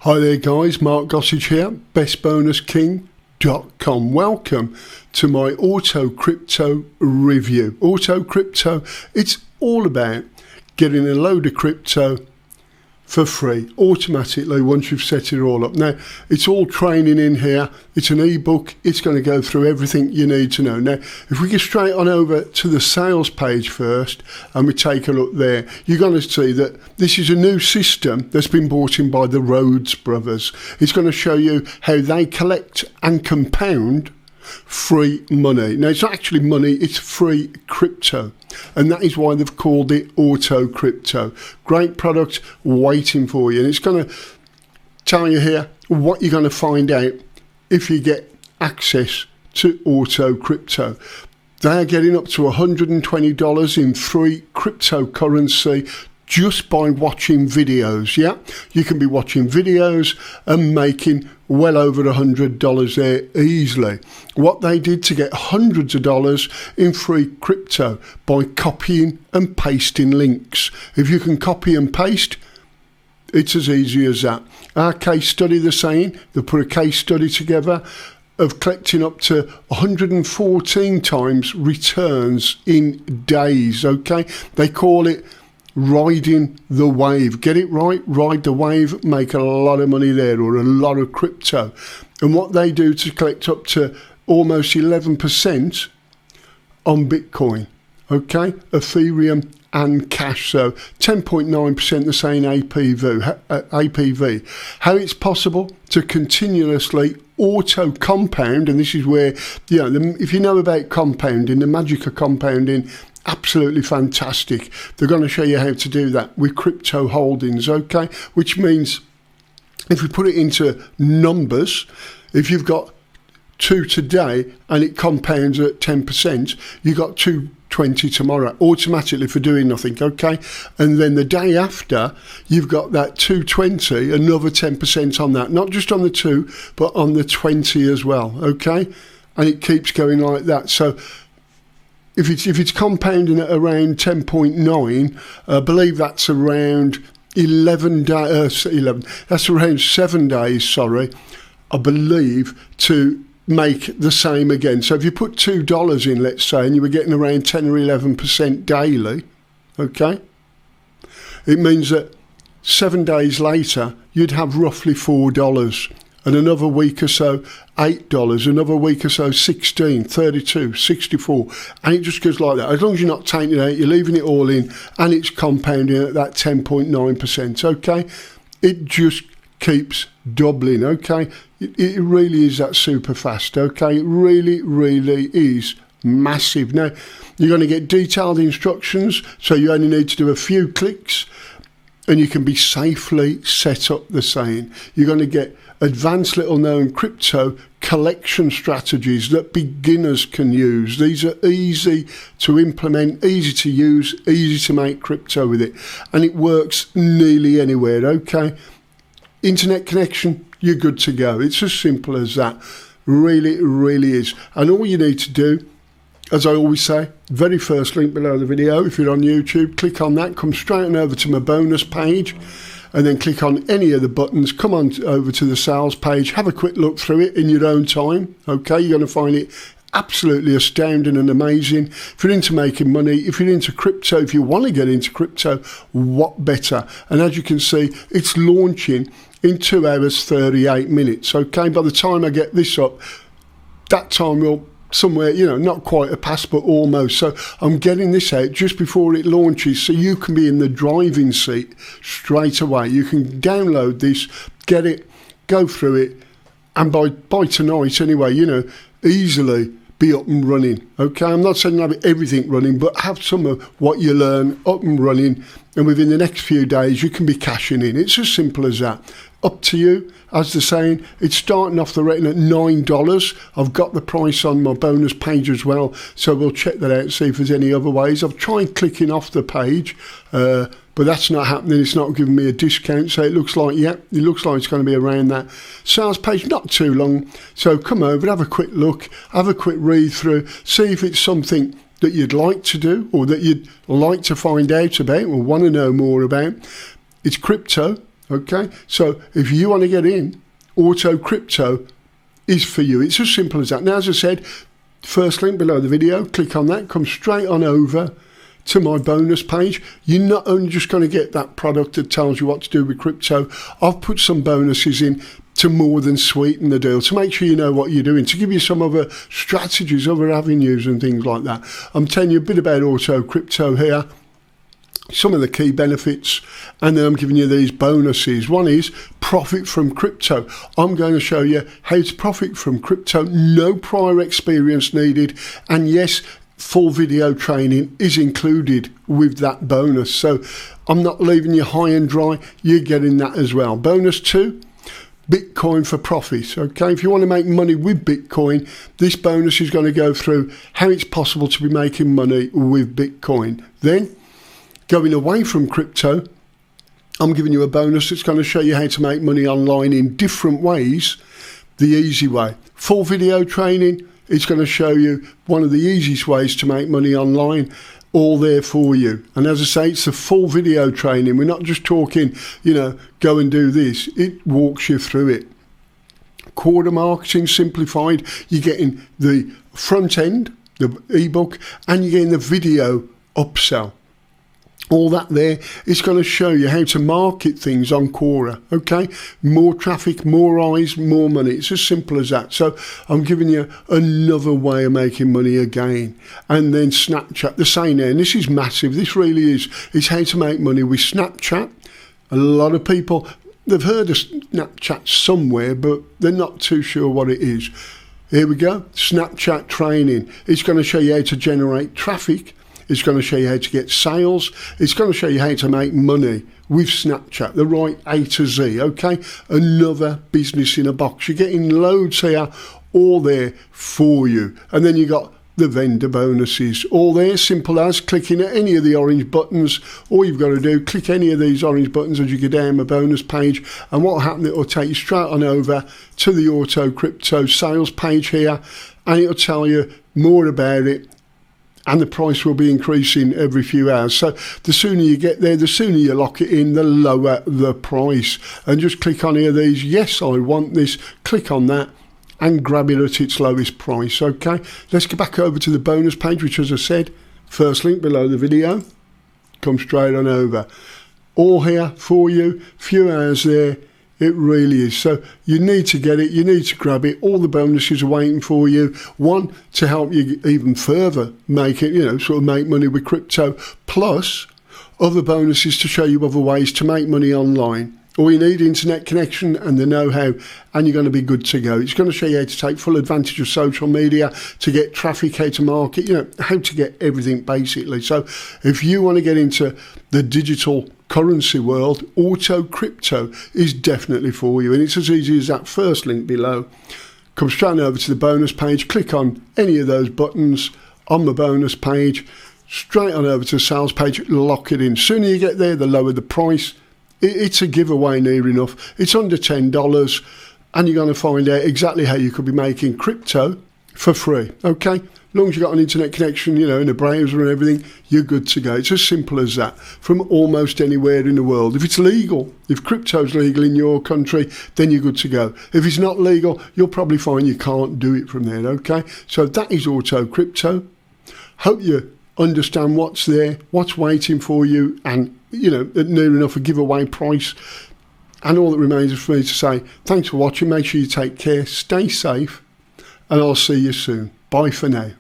Hi there guys, Mark Gossage here, bestbonusking.com. Welcome to my Autokrypto review. Autokrypto, it's all about getting a load of crypto for free, automatically, once you've set it all up. Now, it's all training in here. It's an ebook. It's going to go through everything you need to know. Now, if we get straight on over to the sales page first, and we take a look there, you're going to see that this is a new system that's been brought in by the Rhodes brothers. It's going to show you how they collect and compound free money. Now, it's not actually money, it's free crypto, and that is why they've called it Autokrypto. Great product waiting for you, and it's going to tell you here what you're going to find out if you get access to Autokrypto. They are getting up to $120 in free cryptocurrency just by watching videos. Yeah, you can be watching videos and making well over $100 there easily. What they did to get hundreds of dollars in free crypto by copying and pasting links. If you can copy and paste, it's as easy as that. Our case study, they're saying, they put a case study together of collecting up to 114 times returns in days. Okay, they call it riding the wave. Get it right, ride the wave, make a lot of money there, or a lot of crypto. And what they do to collect up to almost 11% on Bitcoin, okay, Ethereum and cash. So 10.9% they're saying APV. How it's possible to continuously auto compound, and this is where, you know, if you know about compounding, the magic of compounding, absolutely fantastic. They're going to show you how to do that with crypto holdings, okay? Which means if we put it into numbers, if you've got 2 today and it compounds at 10%, you got 220 tomorrow automatically for doing nothing, okay? And then the day after, you've got that 220, another 10% on that, not just on the 2, but on the 20 as well, okay? And it keeps going like that. So if it's compounding at around 10.9, I believe that's around 11 days. That's around 7 days. Sorry, I believe, to make the same again. So if you put $2 in, let's say, and you were getting around 10 or 11% daily, okay, it means that 7 days later you'd have roughly $4. And another week or so, $8, another week or so, 16, 32, 64, and it just goes like that. As long as you're not taking it out, you're leaving it all in, and it's compounding at that 10.9%, okay? It just keeps doubling, okay? It really is that super fast, okay? It really, really is massive. Now, you're going to get detailed instructions, so you only need to do a few clicks, and you can be safely set up the same. You're going to get advanced little known crypto collection strategies that beginners can use. These are easy to implement, easy to use, easy to make crypto with it. And it works nearly anywhere, okay? Internet connection, you're good to go. It's as simple as that. Really, really is. And all you need to do, as I always say, very first link below the video, if you're on YouTube, click on that, come straight on over to my bonus page, and then click on any of the buttons, come on over to the sales page, have a quick look through it in your own time, okay? You're going to find it absolutely astounding and amazing. If you're into making money, if you're into crypto, if you want to get into crypto, what better? And as you can see, it's launching in 2 hours, 38 minutes, okay? By the time I get this up, that time will somewhere, you know, not quite a pass, but almost. So I'm getting this out just before it launches, so you can be in the driving seat straight away. You can download this, get it, go through it, and by tonight anyway, you know, easily be up and running, okay? I'm not saying have everything running, but have some of what you learn up and running, and within the next few days you can be cashing in. It's as simple as that. Up to you. As they're saying, it's starting off the rating at $9. I've got the price on my bonus page as well, so we'll check that out and see if there's any other ways. I've tried clicking off the page, but that's not happening. It's not giving me a discount, so it looks like, yeah, it looks like it's going to be around that sales page, not too long. So come over, have a quick look, have a quick read through, see if it's something that you'd like to do, or that you'd like to find out about or want to know more about. It's crypto, Okay, so if you want to get in, Autokrypto is for you. It's as simple as that. Now, as I said, first link below the video, click on that, come straight on over to my bonus page. You're not only just going to get that product that tells you what to do with crypto, I've put some bonuses in to more than sweeten the deal, to make sure you know what you're doing, to give you some other strategies, other avenues and things like that. I'm telling you a bit about Autokrypto here, some of the key benefits, and then I'm giving you these bonuses. One is profit from crypto. I'm going to show you how to profit from crypto, no prior experience needed, and yes, full video training is included with that bonus. So I'm not leaving you high and dry, you're getting that as well. Bonus 2, Bitcoin for profit. Okay, if you want to make money with Bitcoin, this bonus is going to go through how it's possible to be making money with Bitcoin. Then, going away from crypto, I'm giving you a bonus that's going to show you how to make money online in different ways, the easy way. Full video training, it's going to show you one of the easiest ways to make money online, all there for you. And as I say, it's a full video training. We're not just talking, go and do this. It walks you through it. Quarter marketing simplified. You're getting the front end, the ebook, and you're getting the video upsell. All that there is going to show you how to market things on Quora, okay? More traffic, more eyes, more money. It's as simple as that. So I'm giving you another way of making money again. And then Snapchat, the same there. And this is massive. This really is. It's how to make money with Snapchat. A lot of people, they've heard of Snapchat somewhere, but they're not too sure what it is. Here we go. Snapchat training. It's going to show you how to generate traffic. It's going to show you how to get sales. It's going to show you how to make money with Snapchat, the right A to Z, okay? Another business in a box. You're getting loads here, all there for you. And then you got the vendor bonuses, all there, simple as clicking at any of the orange buttons. All you've got to do, click any of these orange buttons as you go down the bonus page, and what will happen, it will take you straight on over to the Autokrypto sales page here, and it'll tell you more about it. And the price will be increasing every few hours. So the sooner you get there, the sooner you lock it in, the lower the price. And just click on here, these, yes, I want this. Click on that and grab it at its lowest price, okay? Let's get back over to the bonus page, which, as I said, first link below the video. Come straight on over. All here for you, few hours there. It really is. So you need to get it. You need to grab it. All the bonuses are waiting for you. One, to help you even further make it, sort of make money with crypto. Plus, other bonuses to show you other ways to make money online. All you need, internet connection and the know-how, and you're going to be good to go. It's going to show you how to take full advantage of social media, to get traffic, how to market, how to get everything basically. So if you want to get into the digital currency world, Autokrypto is definitely for you. And it's as easy as that first link below. Come straight over to the bonus page, click on any of those buttons on the bonus page, straight on over to the sales page, lock it in. Sooner you get there, the lower the price. It's a giveaway near enough. It's under $10, and you're going to find out exactly how you could be making crypto for free, okay? As long as you've got an internet connection, in a browser and everything, you're good to go. It's as simple as that, from almost anywhere in the world. If it's legal, if crypto's legal in your country, then you're good to go. If it's not legal, you'll probably find you can't do it from there, okay? So that is Autokrypto. Hope you understand what's there, what's waiting for you, and near enough a giveaway price. And all that remains is for me to say thanks for watching. Make sure you take care, stay safe, and I'll see you soon. Bye for now.